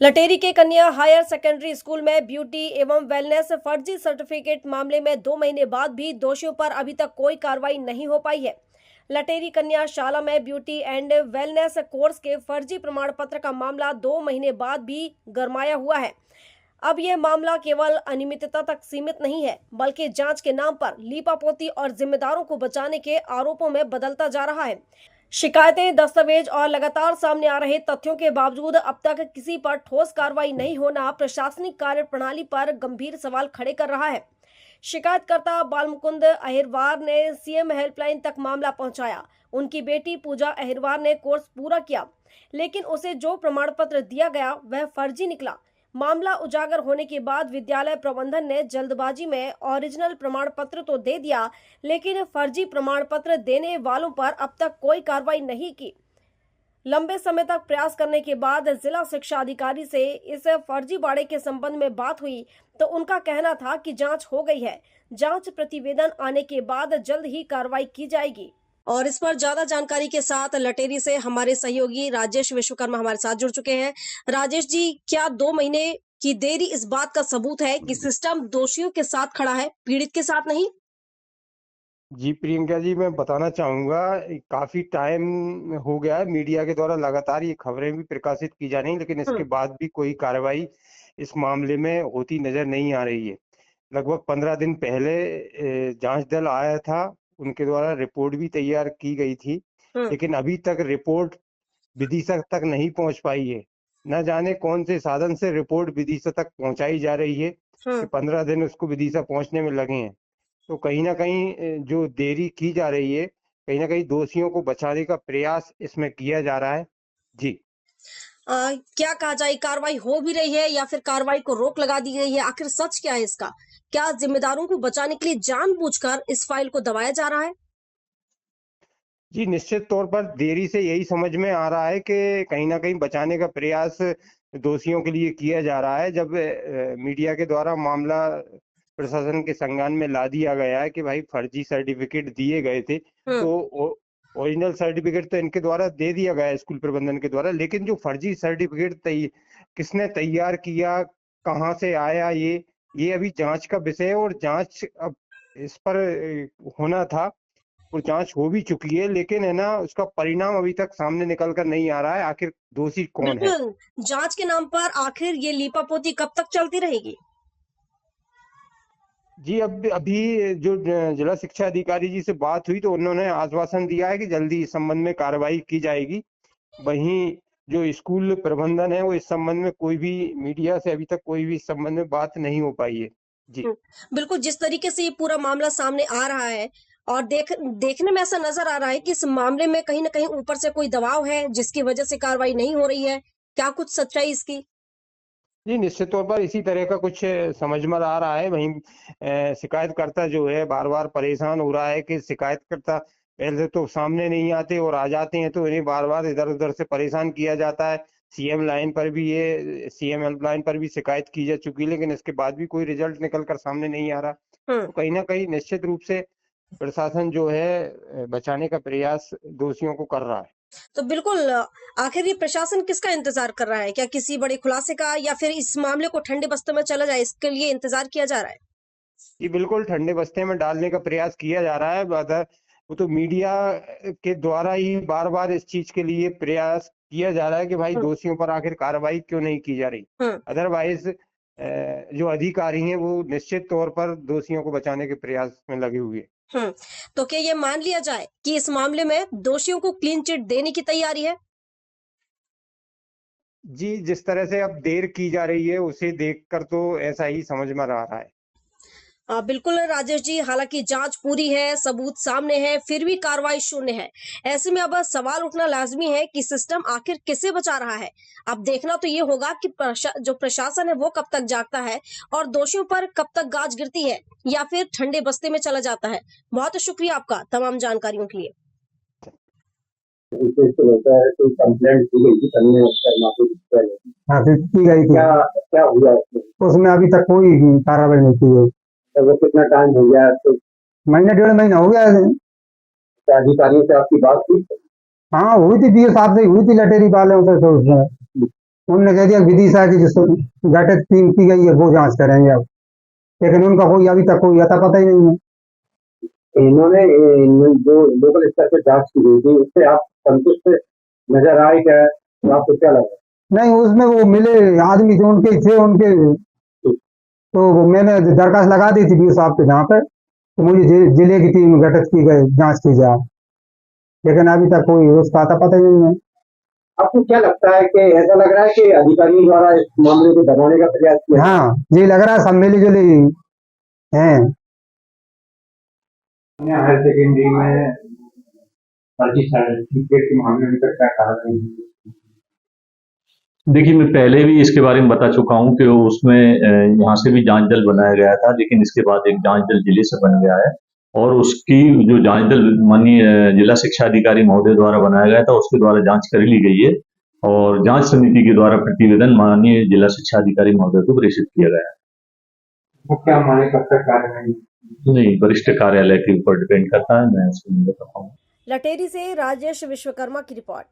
लटेरी के कन्या higher secondary school में ब्यूटी एवं वेलनेस फर्जी सर्टिफिकेट मामले में 2 महीने बाद भी दोषियों पर अभी तक कोई कार्रवाई नहीं हो पाई है। लटेरी कन्या शाला में ब्यूटी एंड वेलनेस कोर्स के फर्जी प्रमाण पत्र का मामला 2 महीने बाद भी गरमाया हुआ है। अब यह मामला केवल अनियमितता तक सीमित नहीं है, बल्कि जांच के नाम पर लीपापोती और जिम्मेदारों को बचाने के आरोपों में बदलता जा रहा है। शिकायतें, दस्तावेज और लगातार सामने आ रहे तथ्यों के बावजूद अब तक किसी पर ठोस कार्रवाई नहीं होना प्रशासनिक कार्य प्रणाली पर गंभीर सवाल खड़े कर रहा है। शिकायतकर्ता बालमुकुंद अहिरवार ने सीएम हेल्पलाइन तक मामला पहुंचाया। उनकी बेटी पूजा अहिरवार ने कोर्स पूरा किया, लेकिन उसे जो प्रमाण पत्र दिया गया वह फर्जी निकला। मामला उजागर होने के बाद विद्यालय प्रबंधन ने जल्दबाजी में ओरिजिनल प्रमाण पत्र तो दे दिया, लेकिन फर्जी प्रमाण पत्र देने वालों पर अब तक कोई कार्रवाई नहीं की। लंबे समय तक प्रयास करने के बाद जिला शिक्षा अधिकारी से इस फर्जीवाड़े के संबंध में बात हुई तो उनका कहना था कि जांच हो गई है। जांच प्रतिवेदन आने के बाद जल्द ही कार्रवाई की जाएगी। और इस पर ज्यादा जानकारी के साथ लटेरी से हमारे सहयोगी राजेश विश्वकर्मा हमारे साथ जुड़ चुके हैं। राजेश जी, क्या 2 महीने की देरी इस बात का सबूत है कि सिस्टम दोषियों के साथ खड़ा है, पीड़ित के साथ नहीं? जी प्रियंका जी, मैं बताना चाहूंगा, काफी टाइम हो गया है। मीडिया के द्वारा लगातार ये खबरें भी प्रकाशित की जा रही, लेकिन इसके बाद भी कोई कार्रवाई इस मामले में होती नजर नहीं आ रही है। लगभग 15 दिन पहले जांच दल आया था, उनके द्वारा रिपोर्ट भी तैयार की गई थी, लेकिन अभी तक रिपोर्ट विदिशा तक नहीं पहुंच पाई है। न जाने कौन से साधन से रिपोर्ट विदिशा तक पहुंचाई जा रही है कि 15 दिन उसको विदिशा पहुंचने में लगे हैं। तो कहीं ना कहीं जो देरी की जा रही है, कहीं ना कहीं दोषियों को बचाने का प्रयास इसमें किया जा रहा है। जी, क्या कहा जाए, कार्रवाई हो भी रही है या फिर कार्रवाई को रोक लगा दी गई है? आखिर सच क्या है इसका? क्या जिम्मेदारों को बचाने के लिए जानबूझकर इस फाइल को दबाया जा रहा है? जी, निश्चित तौर पर देरी से यही समझ में आ रहा है कि कहीं ना कहीं बचाने का प्रयास दोषियों के लिए किया जा रहा है। जब मीडिया के द्वारा मामला प्रशासन के संज्ञान में ला दिया गया है कि भाई फर्जी सर्टिफिकेट दिए गए थे, तो ओरिजिनल सर्टिफिकेट तो इनके द्वारा दे दिया गया है स्कूल प्रबंधन के द्वारा, लेकिन जो फर्जी सर्टिफिकेट किसने तैयार किया, कहाँ से आया, ये अभी जांच का विषय है। और जांच अब इस पर होना था और जांच हो भी चुकी है, लेकिन है ना, उसका परिणाम अभी तक सामने निकल कर नहीं आ रहा है। आखिर दोषी कौन है? बिल्कुल, जांच के नाम पर आखिर ये लीपापोती कब तक चलती रहेगी? जी, अब अभी जो जिला शिक्षा अधिकारी जी से बात हुई तो उन्होंने आश्वासन दिया है कि जल्दी इस संबंध में कार्रवाई की जाएगी। वहीं जो स्कूल प्रबंधन है, वो इस संबंध में कोई भी मीडिया से अभी तक कोई भी इस संबंध में बात नहीं हो पाई है। जी, बिल्कुल, जिस तरीके से ये पूरा मामला सामने आ रहा है और देखने में ऐसा नजर आ रहा है कि इस मामले में कहीं ना कहीं ऊपर से कोई दबाव है जिसकी वजह से कार्रवाई नहीं हो रही है। क्या कुछ सच्चाई इसकी? जी, निश्चित तौर पर इसी तरह का कुछ समझ में आ रहा है। वहीं शिकायतकर्ता जो है बार बार परेशान हो रहा है कि शिकायतकर्ता पहले तो सामने नहीं आते और आ जाते हैं तो इन्हें बार बार इधर उधर से परेशान किया जाता है। सीएम हेल्पलाइन पर भी शिकायत की जा चुकी है, लेकिन इसके बाद भी कोई रिजल्ट निकल कर सामने नहीं आ रहा। तो कहीं ना कहीं निश्चित रूप से प्रशासन जो है बचाने का प्रयास दोषियों को कर रहा है। तो बिल्कुल, आखिर ये प्रशासन किसका इंतजार कर रहा है? क्या किसी बड़े खुलासे का, या फिर इस मामले को ठंडे बस्ते में चला जाए इसके लिए इंतजार किया जा रहा है? जी, बिल्कुल ठंडे बस्ते में डालने का प्रयास किया जा रहा है। वो तो मीडिया के द्वारा ही बार बार इस चीज के लिए प्रयास किया जा रहा है कि भाई दोषियों पर आखिर कार्रवाई क्यों नहीं की जा रही। अदरवाइज जो अधिकारी हैं वो निश्चित तौर पर दोषियों को बचाने के प्रयास में लगे हुए हैं। तो क्या ये मान लिया जाए कि इस मामले में दोषियों को क्लीन चिट देने की तैयारी है? जी, जिस तरह से अब देर की जा रही है उसे देखकर तो ऐसा ही समझ में आ रहा है। बिल्कुल राजेश जी, हालांकि जांच पूरी है, सबूत सामने है, फिर भी कार्रवाई शून्य है। ऐसे में अब सवाल उठना लाजमी है कि सिस्टम आखिर किसे बचा रहा है। अब देखना तो ये होगा कि जो प्रशासन है वो कब तक जागता है और दोषियों पर कब तक गाज गिरती है, या फिर ठंडे बस्ते में चला जाता है। बहुत शुक्रिया आपका तमाम जानकारियों के लिए। कंप्लेंट की गई थी, की गई थी। क्या हुआ उसमें? अभी तक कोई कार्रवाई नहीं की है। तो वो कितना टाइम हो गया? तो महीने 1.5 महीना हो गया है। क्या अधिकारियों से आपकी बात हुई? हाँ, हुई थी, DO साहब से हुई थी, लटेरी वाले से। उन्होंने कह दिया विदिशा की जिसको घटित टीम की गई है वो जांच करेंगे अब, लेकिन उनका कोई अभी तक कोई अता पता ही नहीं है। इन्होंने जो लोकल स्तर पर जांच की गई थी उससे आप संतुष्ट नजर आए क्या? तो आपको क्या लगा? नहीं, उसमें वो मिले आदमी जो उनके थे उनके, तो वो मैंने दरखास्त लगा दी थी बीओ साहब के यहाँ पे, तो मुझे जिले की टीम गठित की गई जांच की जाए, लेकिन अभी तक कोई उसका अता पता ही नहीं है। आपको क्या लगता है कि ऐसा लग रहा है कि अधिकारियों द्वारा इस मामले को दबाने का प्रयास किया? हाँ, ये लग रहा है सब मिली जुली हैं। हायर सेकेंडरी में फर्जी सर्टिफिकेट के मामले में क्या कार्रवाई? देखिए, मैं पहले भी इसके बारे में बता चुका हूँ कि उसमें यहाँ से भी जांच दल बनाया गया था, लेकिन इसके बाद एक जांच दल जिले से बन गया है और उसकी जो जांच दल माननीय जिला शिक्षा अधिकारी महोदय द्वारा बनाया गया था उसके द्वारा जांच कर ली गई है और जांच समिति के द्वारा प्रतिवेदन माननीय जिला शिक्षा अधिकारी महोदय को प्रेषित किया गया है। वो क्या माने कब तक कार्रवाई? नहीं, वरिष्ठ कार्यालय के ऊपर डिपेंड करता है, मैं उसको नहीं बता पाऊंगा। लटेरी से राजेश विश्वकर्मा की रिपोर्ट।